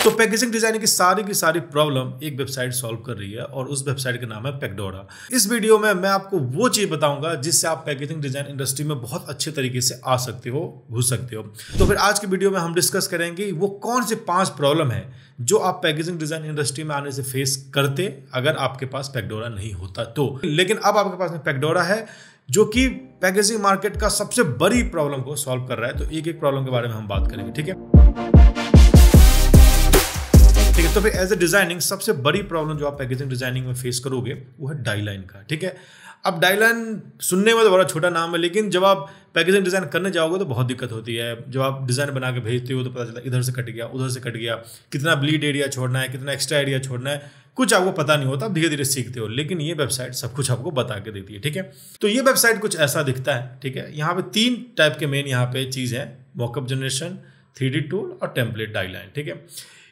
तो packaging designing की सारी प्रॉब्लम एक वेबसाइट सॉल्व कर रही है और उस वेबसाइट का नाम है पेकडोरा। इस वीडियो में मैं आपको वो चीज बताऊंगा जिससे आप पैकेजिंग डिजाइन इंडस्ट्री में बहुत अच्छे तरीके से आ सकते हो, घुस सकते हो। तो फिर आज की वीडियो में हम डिस्कस करेंगे वो कौन से 5 प्रॉब्लम है जो आप पैकेजिंग डिजाइन इंडस्ट्री में आने से फेस करते अगर आपके पास पेकडोरा नहीं होता तो। लेकिन अब आपके पास में पेकडोरा है जो कि पैकेजिंग मार्केट का सबसे बड़ी प्रॉब्लम को सॉल्व कर रहा है। तो एक एक प्रॉब्लम के बारे में हम बात करेंगे, ठीक है। तो फिर एज ए डिजाइनिंग सबसे बड़ी प्रॉब्लम जो आप पैकेजिंग डिजाइनिंग में फेस करोगे वो है डाइलाइन का, ठीक है। अब डाइलाइन सुनने में तो बड़ा छोटा नाम है, लेकिन जब आप पैकेजिंग डिजाइन करने जाओगे तो बहुत दिक्कत होती है। जब आप डिजाइन बना के भेजते हो तो पता चलता है इधर से कट गया, उधर से कट गया, कितना ब्लीड एरिया छोड़ना है, कितना एक्स्ट्रा एरिया छोड़ना है, कुछ आपको पता नहीं होता। धीरे धीरे सीखते हो, लेकिन ये वेबसाइट सब कुछ आपको बता के देती है, ठीक है। तो ये वेबसाइट कुछ ऐसा दिखता है, ठीक है। यहाँ पे 3 टाइप के मेन यहाँ पे चीज है, मॉकअप जनरेशन, 3D टूल और टेम्पलेट डाइलाइन, ठीक है।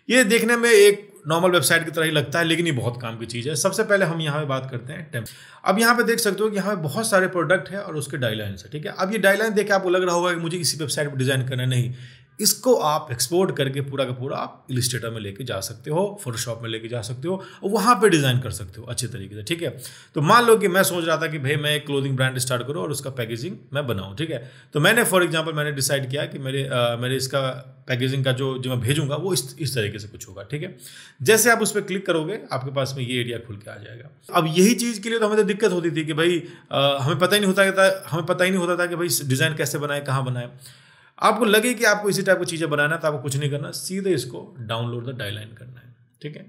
ये देखने में एक नॉर्मल वेबसाइट की तरह ही लगता है, लेकिन ये बहुत काम की चीज़ है। सबसे पहले हम यहाँ पे बात करते हैं अब यहाँ पे देख सकते हो कि यहाँ पे बहुत सारे प्रोडक्ट है और उसके डाइलाइन है, ठीक है। अब ये डाइलाइन देख के आपको लग रहा होगा कि मुझे इसी वेबसाइट पर डिजाइन करना नहीं, इसको आप एक्सपोर्ट करके पूरा का पूरा आप इलस्ट्रेटर में लेके जा सकते हो, फोटोशॉप में लेके जा सकते हो और वहाँ पे डिजाइन कर सकते हो अच्छे तरीके से, ठीक है। तो मान लो कि मैं सोच रहा था कि भाई मैं एक क्लोथिंग ब्रांड स्टार्ट करूँ और उसका पैकेजिंग मैं बनाऊँ, ठीक है। तो मैंने फॉर एग्जांपल मैंने डिसाइड किया कि मेरे इसका पैकेजिंग का जो मैं भेजूंगा वो इस तरीके से कुछ होगा, ठीक है। जैसे आप उस पर क्लिक करोगे आपके पास में ये एरिया खुल के आ जाएगा। अब यही चीज़ के लिए तो हमें तो दिक्कत होती थी कि भाई हमें पता ही नहीं होता था कि भाई डिज़ाइन कैसे बनाए, कहाँ बनाए। आपको लगे कि आपको इसी टाइप की चीज़ें बनाना है तो आपको कुछ नहीं करना, सीधे इसको डाउनलोड द डाइलाइन करना है, ठीक है।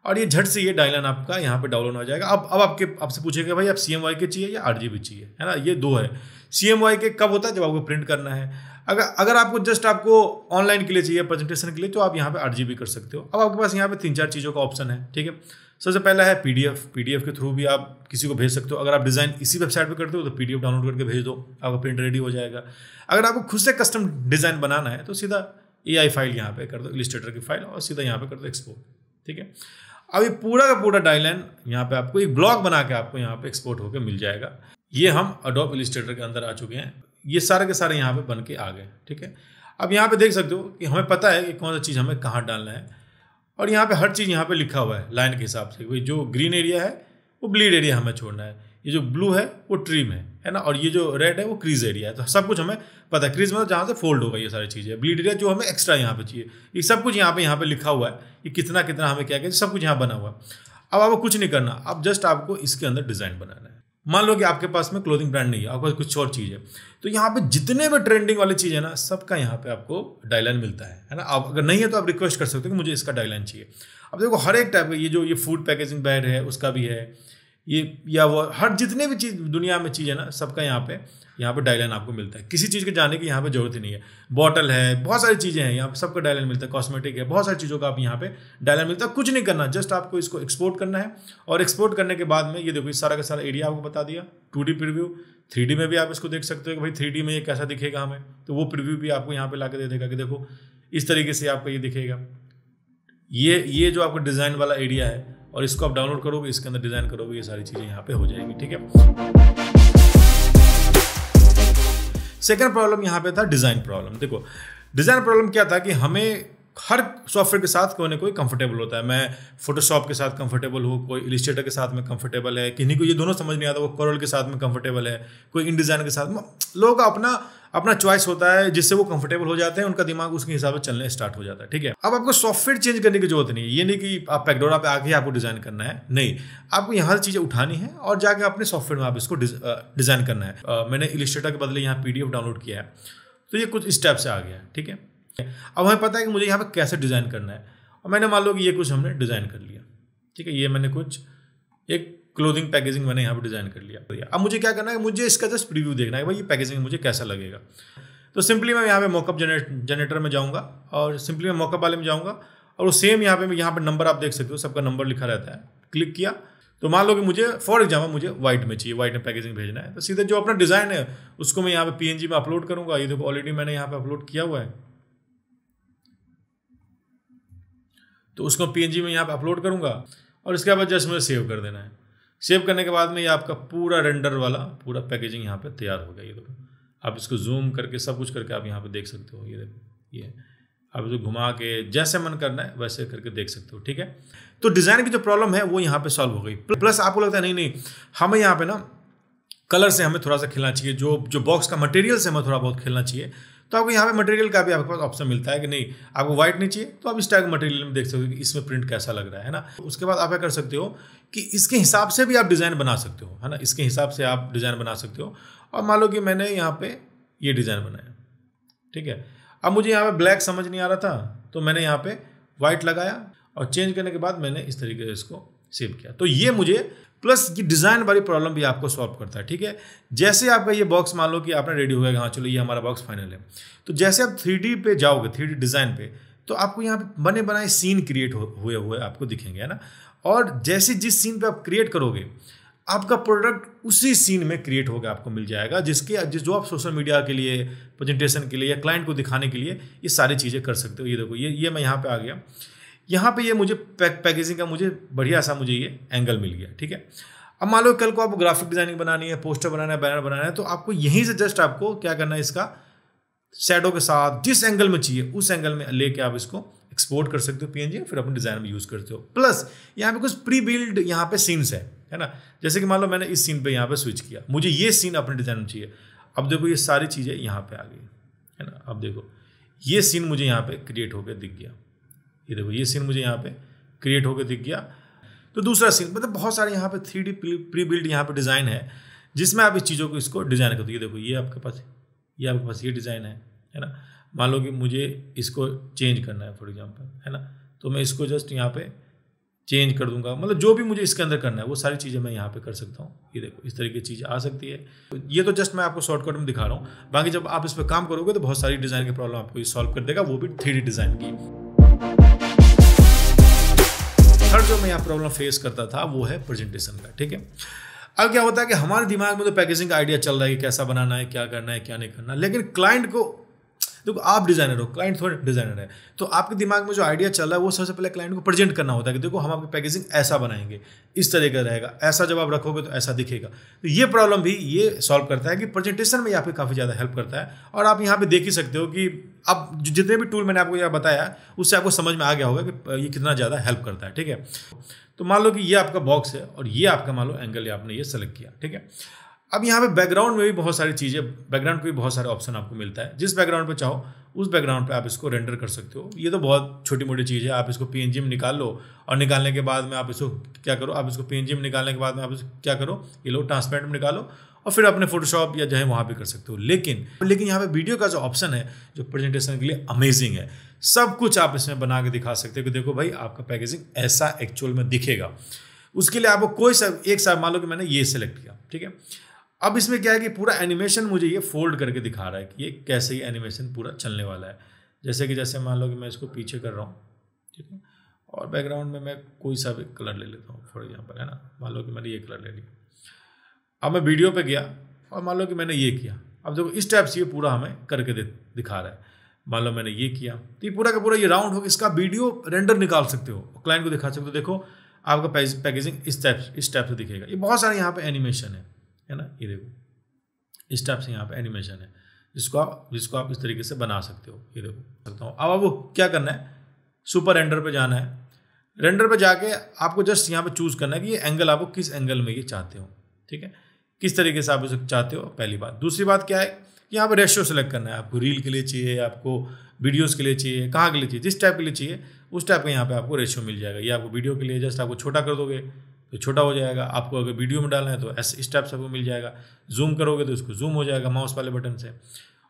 और ये झट से ये डाइलाइन आपका यहाँ पे डाउनलोड हो जाएगा। अब आपसे पूछेंगे भाई आप CMY के चाहिए या RGB चाहिए, है ना। ये 2 है। CMY के कब होता है जब आपको प्रिंट करना है। अगर आपको ऑनलाइन के लिए चाहिए, प्रेजेंटेशन के लिए, तो आप यहाँ पे RGB कर सकते हो। अब आपके पास यहाँ पे 3-4 चीज़ों का ऑप्शन है, ठीक है। सबसे पहला है PDF के थ्रू भी आप किसी को भेज सकते हो। अगर आप डिज़ाइन इसी वेबसाइट पे करते हो तो PDF डाउनलोड करके भेज दो, आपका प्रिंट रेडी हो जाएगा। अगर आपको खुद से कस्टम डिज़ाइन बनाना है तो सीधा AI फाइल यहाँ पे कर दो, इलस्ट्रेटर की फाइल, और सीधा यहाँ पे कर दो एक्सपोर्ट, ठीक है। अब ये पूरा का पूरा डाइलाइन यहाँ पे आपको एक ब्लॉक बना के आपको यहाँ पे एक्सपोर्ट होकर मिल जाएगा। ये हम एडोब इलस्ट्रेटर के अंदर आ चुके हैं, ये सारे के सारे यहाँ पे बन के आ गए, ठीक है। अब यहाँ पे देख सकते हो कि हमें पता है कि कौन सा चीज़ हमें कहाँ डालना है, और यहाँ पे हर चीज़ यहाँ पे लिखा हुआ है लाइन के हिसाब से। भाई जो ग्रीन एरिया है वो ब्लीड एरिया हमें छोड़ना है, ये जो ब्लू है वो ट्रिम है ना, और ये जो रेड है वो क्रीज एरिया है। तो सब कुछ हमें पता है। क्रीज मतलब जहाँ से फोल्ड होगा ये सारी चीज़ें, ब्लीड एरिया जो हमें एक्स्ट्रा यहाँ पे चाहिए, ये सब कुछ यहाँ पे लिखा हुआ है कि कितना कितना हमें क्या क्या, सब कुछ यहाँ बना हुआ है। अब आपको कुछ नहीं करना, अब जस्ट आपको इसके अंदर डिज़ाइन बनाना है। मान लो कि आपके पास में क्लोथिंग ब्रांड नहीं है, आपके पास कुछ और चीज़ है, तो यहाँ पे जितने भी ट्रेंडिंग वाली चीज़ है ना, सबका यहाँ पे आपको डाइलाइन मिलता है ना। आप अगर नहीं है तो आप रिक्वेस्ट कर सकते हो कि मुझे इसका डाइलाइन चाहिए। अब देखो हर एक टाइप का, ये फूड पैकेजिंग बैग है उसका भी है, ये या वो हर जितने भी चीज़ दुनिया में चीज़ है ना, सबका यहाँ पे डाइलाइन आपको मिलता है। किसी चीज़ के जाने की यहाँ पे जरूरत ही नहीं है। बॉटल है, बहुत सारी चीज़ें हैं, यहाँ पे सबका डाइलाइन मिलता है। कॉस्मेटिक है, बहुत सारी चीज़ों का आप यहाँ पे डाइलाइन मिलता है। कुछ नहीं करना, जस्ट आपको इसको एक्सपोर्ट करना है, और एक्सपोर्ट करने के बाद में ये देखो इस सारा का सारा एरिया आपको बता दिया। 2D प्रीव्यू, 3D में भी आप इसको देख सकते हो कि भाई 3D में ये कैसा दिखेगा हमें, तो वो प्रीव्यू भी आपको यहाँ पे ला के दे देगा कि देखो इस तरीके से आपका ये दिखेगा। ये जो आपका डिज़ाइन वाला एरिया है, और इसको आप डाउनलोड करोगे, इसके अंदर डिज़ाइन करोगे, ये सारी चीज़ें यहाँ पे हो जाएंगी, ठीक है। सेकंड प्रॉब्लम यहाँ पे था डिज़ाइन प्रॉब्लम। देखो डिज़ाइन प्रॉब्लम क्या था कि हमें हर सॉफ्टवेयर के साथ कोई ना कोई कंफर्टेबल होता है। मैं फोटोशॉप के साथ कंफर्टेबल हूँ, कोई इलस्ट्रेटर के साथ में कंफर्टेबल है, किन्हीं को ये दोनों समझ नहीं आता, वो कोरल के साथ में कंफर्टेबल है, कोई InDesign के साथ में। लोगों का अपना चॉइस होता है, जिससे वो कंफर्टेबल हो जाते हैं, उनका दिमाग उसके हिसाब से चलने स्टार्ट हो जाता है, ठीक है। अब आपको सॉफ्टवेयर चेंज करने की जरूरत नहीं है। ये नहीं कि आप पेकडोरा पे आके आपको डिज़ाइन करना है, नहीं, आपको यहाँ से चीज़ें उठानी है और जाके अपने सॉफ्टवेयर में आप इसको डिज़ाइन करना है। मैंने इलस्ट्रेटर के बदले यहाँ PDF डाउनलोड किया है, तो ये कुछ स्टेप से आ गया, ठीक है। अब हमें पता है कि मुझे यहाँ पे कैसे डिज़ाइन करना है, और मैंने मान लो कि ये कुछ हमने डिज़ाइन कर लिया, ठीक है। ये मैंने कुछ एक क्लोथिंग पैकेजिंग मैंने यहाँ पे डिज़ाइन कर लिया। अब मुझे क्या करना है, मुझे इसका जस्ट प्रीव्यू देखना है भाई ये पैकेजिंग मुझे कैसा लगेगा। तो सिंपली मैं यहाँ पे मॉकअप जनरेटर में जाऊँगा, और सिंपली मैं मॉकअप वाले में जाऊँगा, और वो सेम यहाँ पे नंबर आप देख सकते हो, सबका नंबर लिखा रहता है। क्लिक किया तो मान लो कि मुझे फॉर एग्जाम्पल मुझे व्हाइट में चाहिए, व्हाइट में पैकेजिंग भेजना है, तो सीधे जो अपना डिज़ाइन है उसको मैं यहाँ पे PNG में अपलोड करूँगा। ये देखो ऑलरेडी मैंने यहाँ पे अपलोड किया हुआ है, तो उसको PNG में यहाँ पे अपलोड करूँगा, और इसके बाद जस्ट मुझे सेव कर देना है। सेव करने के बाद में ये आपका पूरा रेंडर वाला पूरा पैकेजिंग यहाँ पे तैयार हो गया। ये देखो आप इसको जूम करके सब कुछ करके आप यहाँ पे देख सकते हो। ये देखो ये आप इसको घुमा के जैसे मन करना है वैसे करके देख सकते हो, ठीक है। तो डिज़ाइन की जो प्रॉब्लम है वो यहाँ पे सॉल्व हो गई। प्लस आपको लगता है नहीं हमें यहाँ पे ना कलर से हमें थोड़ा सा खेलना चाहिए, जो बॉक्स का मटेरियल से हमें थोड़ा बहुत खेलना चाहिए, तो आपको यहाँ पे मटेरियल का भी आपके पास ऑप्शन मिलता है कि नहीं आपको व्हाइट नहीं चाहिए तो आप इस टाइप के मटेरियल में देख सकते हो कि इसमें प्रिंट कैसा लग रहा है ना। उसके बाद आप क्या कर सकते हो कि इसके हिसाब से भी आप डिज़ाइन बना सकते हो, है ना, इसके हिसाब से आप डिज़ाइन बना सकते हो। और मान लो कि मैंने यहाँ पे ये डिज़ाइन बनाया, ठीक है। अब मुझे यहाँ पे ब्लैक समझ नहीं आ रहा था तो मैंने यहाँ पे व्हाइट लगाया और चेंज करने के बाद मैंने इस तरीके से इसको सेव किया। तो ये मुझे प्लस ये डिज़ाइन वाली प्रॉब्लम भी आपको सॉल्व करता है, ठीक है। जैसे आपका ये बॉक्स मान लो कि आपने रेडी हो गया, हाँ चलो ये हमारा बॉक्स फाइनल है, तो जैसे आप 3D पे जाओगे, 3D डिज़ाइन पे, तो आपको यहाँ पे बने बनाए सीन क्रिएट हुए आपको दिखेंगे, है ना। और जैसे जिस सीन पे आप क्रिएट करोगे आपका प्रोडक्ट उसी सीन में क्रिएट होकर आपको मिल जाएगा, जो आप सोशल मीडिया के लिए, प्रेजेंटेशन के लिए या क्लाइंट को दिखाने के लिए ये सारी चीज़ें कर सकते हो। ये देखो ये मैं यहाँ पे आ गया, यहाँ पे ये मुझे पैकेजिंग का मुझे बढ़िया सा मुझे ये एंगल मिल गया, ठीक है। अब मान लो कल को आपको ग्राफिक डिजाइनिंग बनानी है, पोस्टर बनाना है, बैनर बनाना है, तो आपको यहीं से जस्ट आपको क्या करना है, इसका शैडो के साथ जिस एंगल में चाहिए उस एंगल में लेके आप इसको एक्सपोर्ट कर सकते हो पीएनजी, फिर अपने डिजाइन में यूज करते हो। प्लस यहाँ पे कुछ प्री बिल्ड यहाँ पे सीन्स है ना। जैसे कि मान लो मैंने इस सीन पे यहाँ पे स्विच किया, मुझे ये सीन अपने डिजाइन में चाहिए। अब देखो ये सारी चीजें यहाँ पे आ गई, है ना। अब देखो ये सीन मुझे यहाँ पे क्रिएट होकर दिख गया, ये देखो ये सीन मुझे यहाँ पे क्रिएट होकर दिख गया। तो दूसरा सीन मतलब बहुत सारे यहाँ पे 3D प्री बिल्ड यहाँ पे डिज़ाइन है जिसमें आप इस चीज़ों को इसको डिज़ाइन कर दो। ये देखो ये आपके पास ये डिज़ाइन है ना। मान लो कि मुझे इसको चेंज करना है फॉर एग्जांपल, है ना, तो मैं इसको जस्ट यहाँ पे चेंज कर दूंगा, मतलब जो भी मुझे इसके अंदर करना है वो सारी चीज़ें मैं यहाँ पे कर सकता हूँ। ये देखो इस तरह की चीज़ आ सकती है। ये तो जस्ट मैं आपको शॉर्टकट में दिखा रहा हूँ, बाकी जब आप इस पर काम करोगे तो बहुत सारी डिज़ाइन की प्रॉब्लम आपको ये सॉल्व कर देगा, वो भी 3D डिज़ाइन की। थर्ड जो मैं यहाँ प्रॉब्लम फेस करता था वो है प्रेजेंटेशन का, ठीक है। अब क्या होता है कि हमारे दिमाग में तो पैकेजिंग का आइडिया चल रहा है कि कैसा बनाना है, क्या करना है, क्या नहीं करना, लेकिन क्लाइंट को देखो, आप डिजाइनर हो, क्लाइंट थोड़ा डिजाइनर है, तो आपके दिमाग में जो आइडिया चल रहा है वो सबसे पहले क्लाइंट को प्रेजेंट करना होता है कि देखो हम आपकी पैकेजिंग ऐसा बनाएंगे, इस तरह का रहेगा, ऐसा जब आप रखोगे तो ऐसा दिखेगा। तो ये प्रॉब्लम भी ये सॉल्व करता है कि प्रेजेंटेशन में यहाँ पे काफ़ी ज़्यादा हेल्प करता है। और आप यहाँ पे देख ही सकते हो कि अब जितने भी टूल मैंने आपको यहाँ बताया उससे आपको समझ में आ गया होगा कि ये कितना ज़्यादा हेल्प करता है, ठीक है। तो मान लो कि ये आपका बॉक्स है और ये आपका मान लो एंगल आपने ये सेलेक्ट किया, ठीक है। अब यहाँ पे बैकग्राउंड में भी बहुत सारी चीज़ें, बैकग्राउंड पे भी बहुत सारे ऑप्शन आपको मिलता है। जिस बैकग्राउंड पे चाहो उस बैकग्राउंड पे आप इसको रेंडर कर सकते हो। ये तो बहुत छोटी मोटी चीज़ है, आप इसको पीएनजी में निकाल लो और निकालने के बाद में आप इसको क्या करो, आप इसको पीएनजी में निकालने के बाद में आप इसको क्या करो, ये लो ट्रांसपेरेंट में निकालो और फिर अपने फोटोशॉप या जो है वहाँ पे कर सकते हो। लेकिन यहाँ पे वीडियो का जो ऑप्शन है जो प्रेजेंटेशन के लिए अमेजिंग है, सब कुछ आप इसमें बना के दिखा सकते हो कि देखो भाई आपका पैकेजिंग ऐसा एक्चुअल में दिखेगा। उसके लिए आपको कोई सा एक साथ मान लो कि मैंने ये सेलेक्ट किया, ठीक है। अब इसमें क्या है कि पूरा एनिमेशन मुझे ये फोल्ड करके दिखा रहा है कि ये कैसे ही एनिमेशन पूरा चलने वाला है। जैसे मान लो कि मैं इसको पीछे कर रहा हूँ, ठीक है, और बैकग्राउंड में मैं कोई सा भी कलर ले लेता हूँ फॉर एग्जांपल, है ना। मान लो कि मैंने ये कलर ले लिया, अब मैं वीडियो पे गया और मान लो कि मैंने ये किया। अब देखो इस टाइप से ये पूरा हमें करके दिखा रहा है। मान लो मैंने ये किया तो ये पूरा का पूरा ये राउंड हो, इसका वीडियो रेंडर निकाल सकते हो, क्लाइंट को दिखा सकते हो, देखो आपका पैकेजिंग इस टाइप से दिखेगा। ये बहुत सारे यहाँ पे एनिमेशन है ना, ये देखो इस टाइप से यहाँ पे एनिमेशन है जिसको आप इस तरीके से बना सकते हो। ये देखो सकता हूँ। अब आपको क्या करना है, सुपर रेंडर पे जाना है। रेंडर पे जाके आपको जस्ट यहाँ पे चूज करना है कि ये एंगल आपको किस एंगल में ये चाहते हो, ठीक है, किस तरीके से आप इसे चाहते हो, पहली बात। दूसरी बात क्या है, यहाँ पे रेशियो सेलेक्ट करना है, आपको रील के लिए चाहिए, आपको वीडियोस के लिए चाहिए, कहाँ के लिए चाहिए, जिस टाइप के लिए चाहिए उस टाइप का यहाँ पे आपको रेशियो मिल जाएगा। ये आपको वीडियो के लिए जस्ट आपको छोटा कर दोगे तो छोटा हो जाएगा, आपको अगर वीडियो में डालना है तो ऐसे इस टाइप से आपको मिल जाएगा, जूम करोगे तो उसको जूम हो जाएगा माउस वाले बटन से।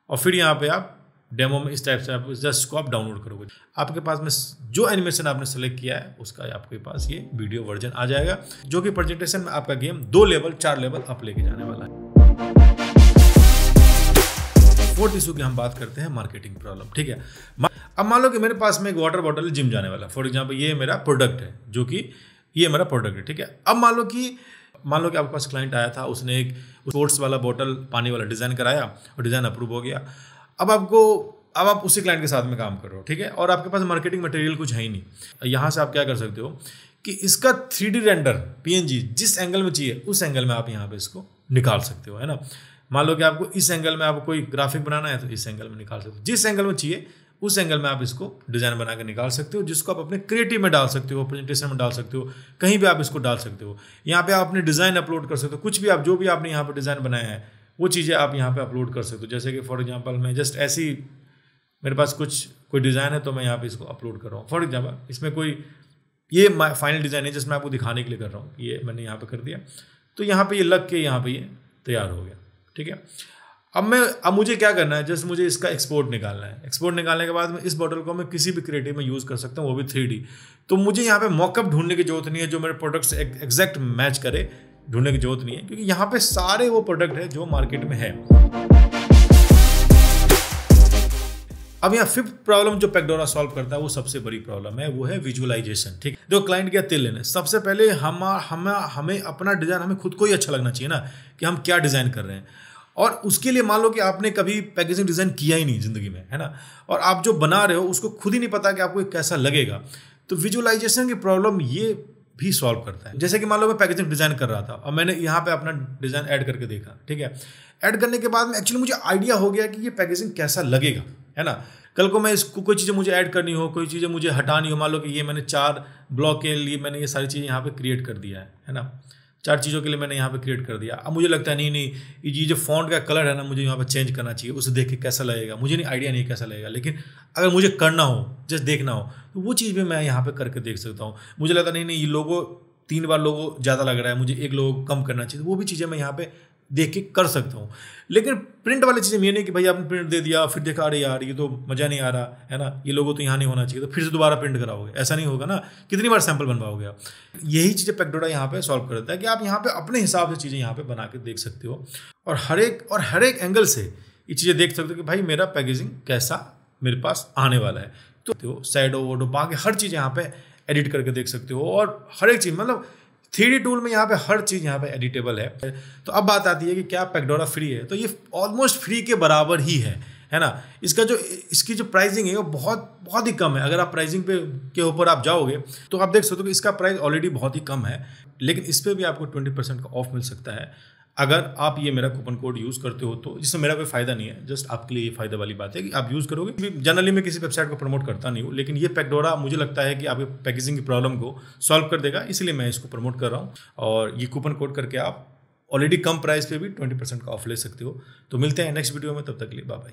और फिर यहाँ पे आप डेमो में इस टाइप से आप जस्ट को आप डाउनलोड करोगे, आपके पास में जो एनिमेशन आपने सेलेक्ट किया है उसका आपके पास ये वीडियो वर्जन आ जाएगा, जो कि प्रेजेंटेशन में आपका गेम 2 लेवल 4 लेवल अप लेके जाने वाला है। फोर्थ इशू की हम बात करते हैं मार्केटिंग प्रॉब्लम, ठीक है। अब मान लो कि मेरे पास में एक वाटर बॉटल जिम जाने वाला, फॉर एग्जाम्पल ये मेरा प्रोडक्ट है, जो कि ये मेरा प्रोडक्ट है, ठीक है। अब मान लो कि आपके पास क्लाइंट आया था, उसने एक स्पोर्ट्स वाला बॉटल पानी वाला डिज़ाइन कराया और डिज़ाइन अप्रूव हो गया। अब आप उसी क्लाइंट के साथ में काम कर रहे हो, ठीक है, और आपके पास मार्केटिंग मटेरियल कुछ है ही नहीं। यहाँ से आप क्या कर सकते हो कि इसका 3D रेंडर पीएनजी जिस एंगल में चाहिए उस एंगल में आप यहाँ पे इसको निकाल सकते हो, है ना। मान लो कि आपको इस एंगल में आपको कोई ग्राफिक बनाना है तो इस एंगल में निकाल सकते हो, जिस एंगल में चाहिए उस एंगल में आप इसको डिज़ाइन बना के निकाल सकते हो, जिसको आप अपने क्रिएटिव में डाल सकते हो, प्रेजेंटेशन में डाल सकते हो, कहीं भी आप इसको डाल सकते हो। यहाँ पे आप अपने डिज़ाइन अपलोड कर सकते हो, कुछ भी आप जो भी आपने यहाँ पर डिज़ाइन बनाया है वो चीज़ें आप यहाँ पे अपलोड कर सकते हो। जैसे कि फॉर एग्जांपल मैं जस्ट ऐसी, मेरे पास कोई डिज़ाइन है तो मैं यहाँ पे इसको अपलोड कर रहा हूँ। फॉर एग्जांपल इसमें कोई ये फाइनल डिज़ाइन है जिसमें आपको दिखाने के लिए कर रहा हूँ, ये मैंने यहाँ पे कर दिया, तो यहाँ पे ये लग के यहाँ पे ये तैयार हो गया। ठीक है, अब मुझे क्या करना है, जस्ट मुझे इसका एक्सपोर्ट निकालना है। एक्सपोर्ट निकालने के बाद में इस बॉटल को मैं किसी भी क्रिएटिव में यूज़ कर सकता हूँ, वो भी 3D। तो मुझे यहाँ पे मॉकअप ढूंढने की जरूरत नहीं है जो मेरे प्रोडक्ट से एग्जैक्ट मैच करे, ढूंढने की जरूरत नहीं है, क्योंकि यहाँ पे सारे वो प्रोडक्ट है जो मार्केट में है। अब यहाँ फिफ्थ प्रॉब्लम जो पेगडोरा सॉल्व करता है वो सबसे बड़ी प्रॉब्लम है, वो है विजुअलाइजेशन। ठीक है, जो क्लाइंट क्या तेल लेने, सबसे पहले हमें अपना डिज़ाइन, हमें खुद को ही अच्छा लगना चाहिए ना कि हम क्या डिज़ाइन कर रहे हैं। और उसके लिए मान लो कि आपने कभी पैकेजिंग डिज़ाइन किया ही नहीं ज़िंदगी में, है ना, और आप जो बना रहे हो उसको खुद ही नहीं पता कि आपको कैसा लगेगा, तो विजुअलाइजेशन की प्रॉब्लम ये भी सॉल्व करता है। जैसे कि मान लो मैं पैकेजिंग डिज़ाइन कर रहा था और मैंने यहाँ पे अपना डिज़ाइन ऐड करके देखा। ठीक है, ऐड करने के बाद में एक्चुअली मुझे आइडिया हो गया कि ये पैकेजिंग कैसा लगेगा, है ना। कल को मैं इसको कोई चीज़ें मुझे ऐड करनी हो, कोई चीज़ें मुझे हटानी हो, मान लो कि ये मैंने 4 ब्लॉक के लिए मैंने ये सारी चीज़ें यहाँ पे क्रिएट कर दिया है ना, 4 चीज़ों के लिए मैंने यहाँ पे क्रिएट कर दिया। अब मुझे लगता है नहीं ये जो फॉन्ट का कलर है ना, मुझे यहाँ पे चेंज करना चाहिए, उसे देख के कैसा लगेगा, मुझे नहीं आइडिया नहीं कैसा लगेगा, लेकिन अगर मुझे करना हो, जस्ट देखना हो, तो वो चीज़ भी मैं यहाँ पे करके देख सकता हूँ। मुझे लगता नहीं ये लोगो 3 बार लोगो ज़्यादा लग रहा है, मुझे 1 लोगो कम करना चाहिए, वो भी चीज़ें मैं यहाँ पे देख के कर सकता हूँ। लेकिन प्रिंट वाली चीज़ें ये नहीं कि भाई आपने प्रिंट दे दिया फिर देखा अरे यार ये तो मज़ा नहीं आ रहा है ना, ये लोगो तो यहाँ नहीं होना चाहिए, तो फिर से दोबारा प्रिंट कराओगे, ऐसा नहीं होगा ना, कितनी बार सैंपल बनवाओगे आप। यही चीज़ें पेगडोरा यहाँ पे सॉल्व करता है कि आप यहाँ पे अपने हिसाब से चीज़ें यहाँ पे बना के देख सकते हो और हर एक एंगल से ये चीज़ें देख सकते हो कि भाई मेरा पैकेजिंग कैसा मेरे पास आने वाला है। तो शैडो वोडो बाकी हर चीज़ यहाँ पे एडिट करके देख सकते हो और हर एक चीज़, मतलब 3D टूल में यहाँ पे हर चीज़ यहाँ पे एडिटेबल है। तो अब बात आती है कि क्या पेगडोरा फ्री है, तो ये ऑलमोस्ट फ्री के बराबर ही है ना। इसकी जो प्राइसिंग है वो बहुत ही कम है। अगर आप प्राइसिंग के ऊपर आप जाओगे तो आप देख सकते हो कि इसका प्राइस ऑलरेडी बहुत ही कम है, लेकिन इस पर भी आपको 20% का ऑफ मिल सकता है अगर आप ये मेरा कूपन कोड यूज़ करते हो। तो इससे मेरा कोई फ़ायदा नहीं है, जस्ट आपके लिए ये फ़ायदा वाली बात है कि आप यूज़ करोगे। जनरली मैं किसी वेबसाइट को प्रमोट करता नहीं हूँ, लेकिन ये पेगडोरा मुझे लगता है कि आपके पैकेजिंग की प्रॉब्लम को सॉल्व कर देगा, इसलिए मैं इसको प्रमोट कर रहा हूँ। और ये कूपन कोड करके आप ऑलरेडी कम प्राइस पे भी 20% का ऑफ ले सकते हो। तो मिलते हैं नेक्स्ट वीडियो में, तब तक के लिए बाय बाय।